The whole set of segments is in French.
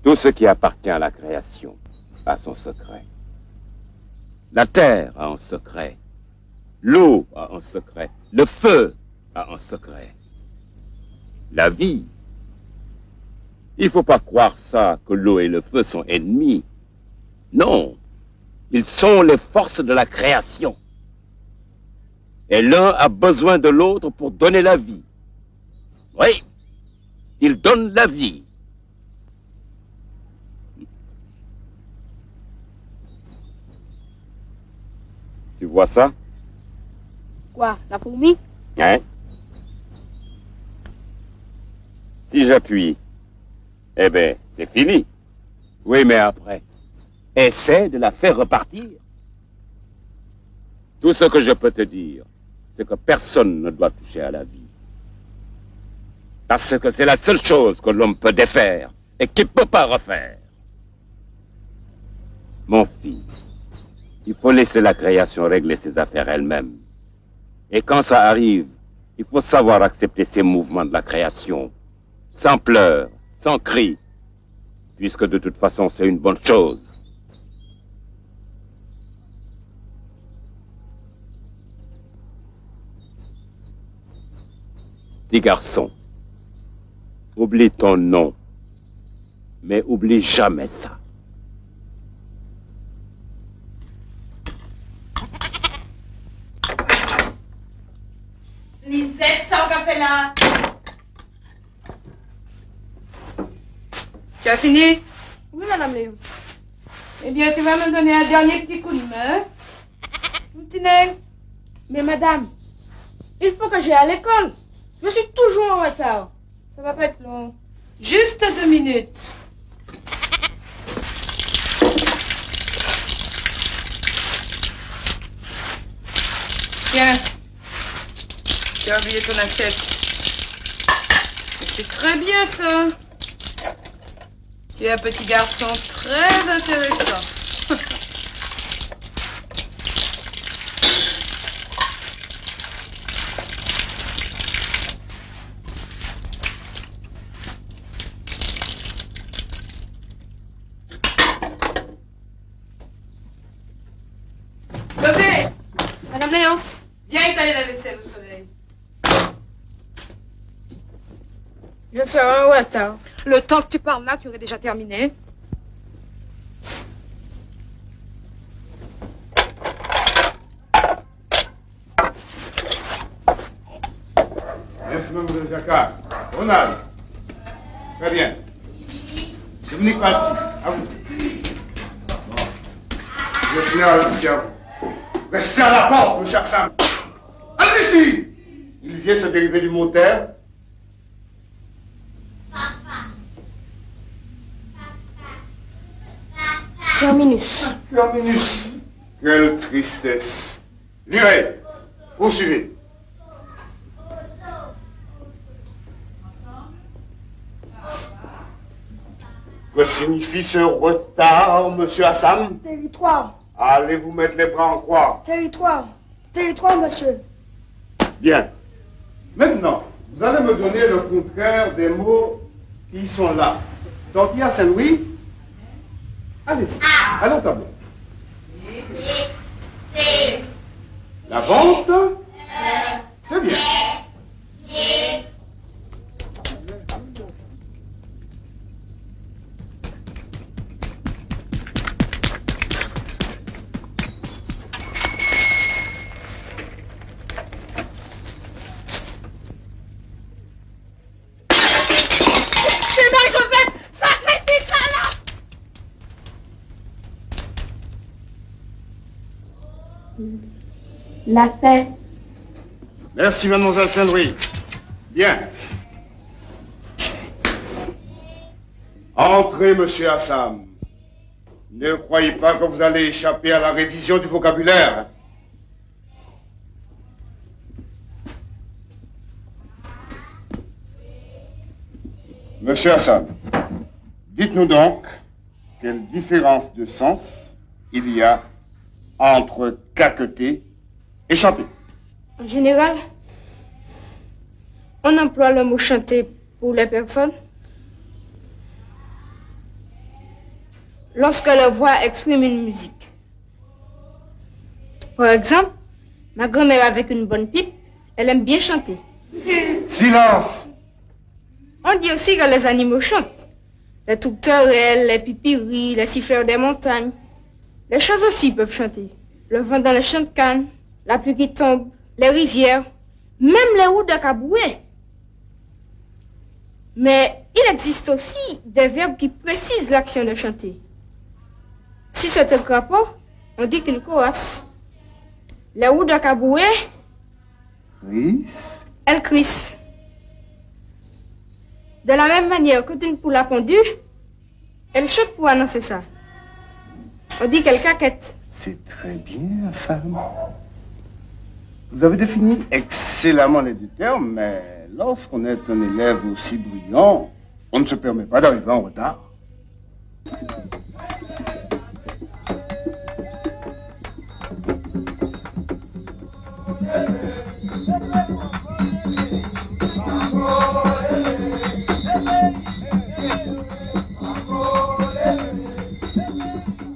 Tout ce qui appartient à la création a son secret. La terre a un secret. L'eau a un secret. Le feu a un secret. La vie. Il ne faut pas croire ça, que l'eau et le feu sont ennemis. Non. Ils sont les forces de la création. Et l'un a besoin de l'autre pour donner la vie. Oui. Ils donnent la vie. Tu vois ça? Quoi? La fourmi? Hein? Si j'appuie, eh bien, c'est fini. Oui, mais après, essaie de la faire repartir. Tout ce que je peux te dire, c'est que personne ne doit toucher à la vie. Parce que c'est la seule chose que l'homme peut défaire et qu'il ne peut pas refaire. Mon fils, il faut laisser la création régler ses affaires elle-même. Et quand ça arrive, il faut savoir accepter ces mouvements de la création, sans pleurs, sans cris, puisque de toute façon c'est une bonne chose. Petit garçon, oublie ton nom, mais oublie jamais ça. Lisette, ça, café là. Tu as fini? Oui, madame Léon. Eh bien, tu vas me donner un dernier petit coup de main. Mon petit nègre. Mais madame, il faut que j'aille à l'école. Je suis toujours en retard. Ça va pas être long. Juste 2 minutes. Tiens. Tu as oublié ton assiette. C'est très bien ça. Tu es un petit garçon très intéressant. José! Madame Léonce. Viens étaler la vaisselle au soleil. Je serai en retard. Le temps que tu parles là, tu aurais déjà terminé. Merci, Mme Jacquard. Ronald. Très bien. Dominique Paty, à vous. Bon. Je suis ici à vous. Restez à la porte, M. Sam. Allez ici. Il vient se dériver du mot terre. Terminus. Terminus. Quelle tristesse. Lirez. Poursuivez. Que signifie ce retard, monsieur Hassan? Territoire. Allez vous mettre les bras en croix. Territoire. Territoire, monsieur. Bien. Maintenant, vous allez me donner le contraire des mots qui sont là. Donc, il y a Saint-Louis. Allez-y. Allons au tableau. La vente. C'est bien. La fête. Merci, mademoiselle Saint-Louis. Bien. Entrez, monsieur Hassan. Ne croyez pas que vous allez échapper à la révision du vocabulaire. Monsieur Hassan, dites-nous donc quelle différence de sens il y a entre caqueter et chanter. En général, on emploie le mot chanter pour les personnes lorsque leur voix exprime une musique. Par exemple, ma grand-mère avec une bonne pipe, elle aime bien chanter. Silence! On dit aussi que les animaux chantent. Les tourterelles, les pipiris, les siffleurs des montagnes. Les choses aussi peuvent chanter. Le vent dans les champs de canne, la pluie qui tombe, les rivières, même les roues de cabouet. Mais il existe aussi des verbes qui précisent l'action de chanter. Si c'est un crapaud, on dit qu'il coasse. Les roues de cabouet, Chris? elles crissent. De la même manière qu'une poule a pondu, elle chante pour annoncer ça. On dit qu'elle caquette. C'est très bien, Sam. Vous avez défini excellemment les deux termes, mais lorsqu'on est un élève aussi brillant, on ne se permet pas d'arriver en retard.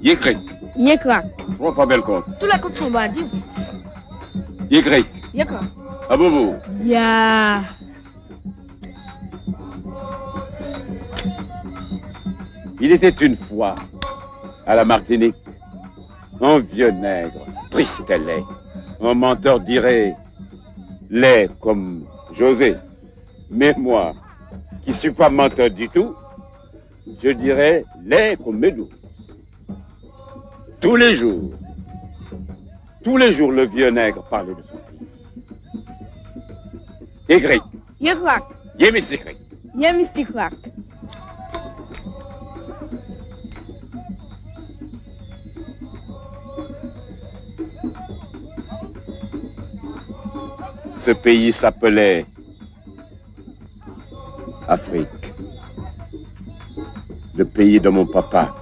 Y. Yekrak. 3 fois belle compte. Tous les coups sont bandits. Y. Yekrak. Abobo. Ya. Il était une fois, à la Martinique, un vieux nègre, triste et laid. Un menteur dirait laid comme José. Mais moi, qui suis pas menteur du tout, je dirais laid comme Médou. Tous les jours, le vieux nègre parlait de son pays. Y. Yekrak. Yémistikrik. Yemistykrak. Ce pays s'appelait Afrique. Le pays de mon papa.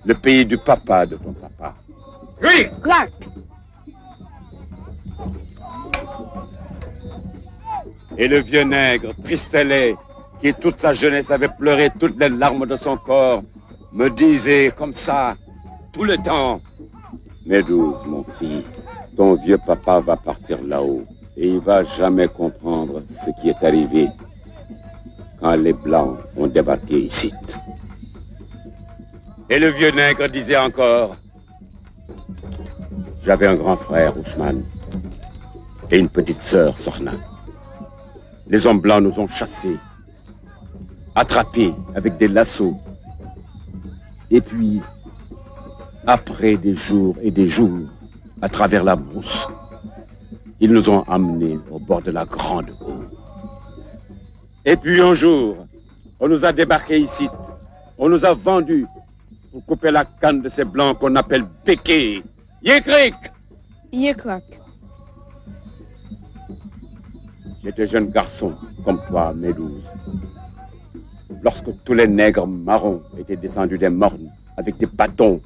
Le pays du papa de ton papa. Oui! Crac. Et le vieux nègre, triste et laid, qui toute sa jeunesse avait pleuré toutes les larmes de son corps, me disait comme ça, tout le temps, Médouze, mon fils, ton vieux papa va partir là-haut et il va jamais comprendre ce qui est arrivé quand les Blancs ont débarqué ici. Et le vieux nègre disait encore, j'avais un grand frère, Ousmane, et une petite sœur, Sorna. Les hommes blancs nous ont chassés, attrapés avec des lassos. Et puis, après des jours et des jours, à travers la brousse, ils nous ont amenés au bord de la Grande Eau. Et puis un jour, on nous a débarqués ici, on nous a vendus pour couper la canne de ces blancs qu'on appelle béquets. Yékrik! Yekrak. J'étais jeune garçon, comme toi, Médouze. Lorsque tous les nègres marrons étaient descendus des mornes avec des bâtons,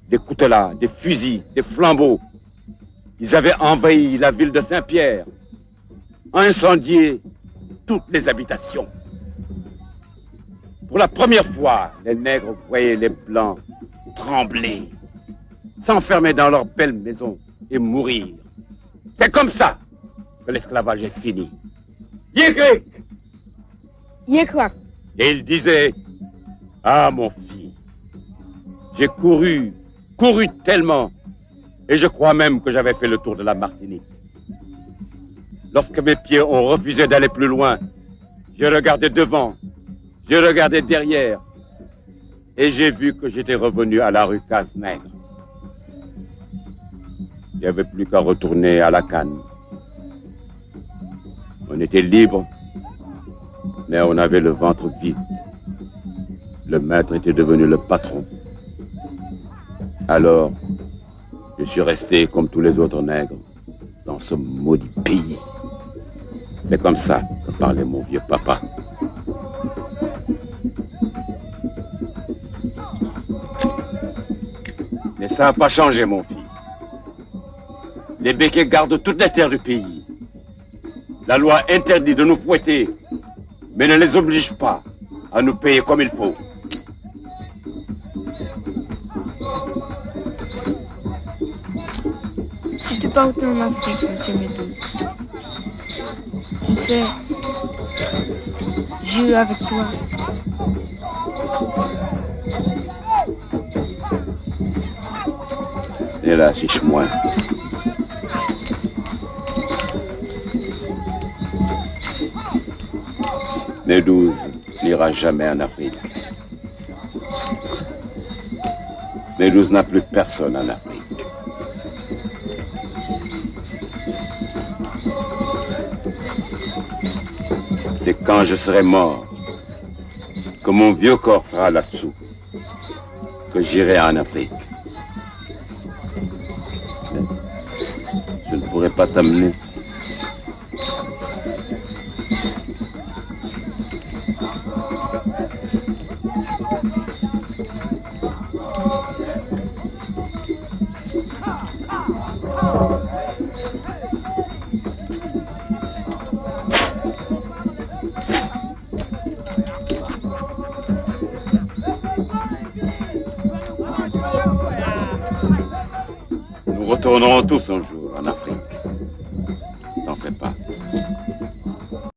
des coutelas, des fusils, des flambeaux, ils avaient envahi la ville de Saint-Pierre, incendié toutes les habitations. Pour la première fois, les nègres voyaient les blancs trembler, s'enfermer dans leurs belles maisons et mourir. C'est comme ça que l'esclavage est fini. Yékrik! Yekrak. Et il disait, ah mon fils, j'ai couru tellement, et je crois même que j'avais fait le tour de la Martinique. Lorsque mes pieds ont refusé d'aller plus loin, je regardais devant, je regardais derrière, et j'ai vu que j'étais revenu à la rue Casse-Nègre. Il n'y avait plus qu'à retourner à la canne. On était libre, mais on avait le ventre vide. Le maître était devenu le patron. Alors, je suis resté comme tous les autres nègres dans ce maudit pays. C'est comme ça que parlait mon vieux papa. Mais ça n'a pas changé, mon fils. Les béquets gardent toutes les terres du pays. La loi interdit de nous fouetter, mais ne les oblige pas à nous payer comme il faut. partout en Afrique, monsieur Meadows. Tu sais, j'irai avec toi. Et là, chiche-moi. Meadows n'ira jamais en Afrique. Meadows n'a plus personne en Afrique. C'est quand je serai mort, que mon vieux corps sera là-dessous, que j'irai en Afrique. Je ne pourrai pas t'amener. Nous retournerons tous un jour.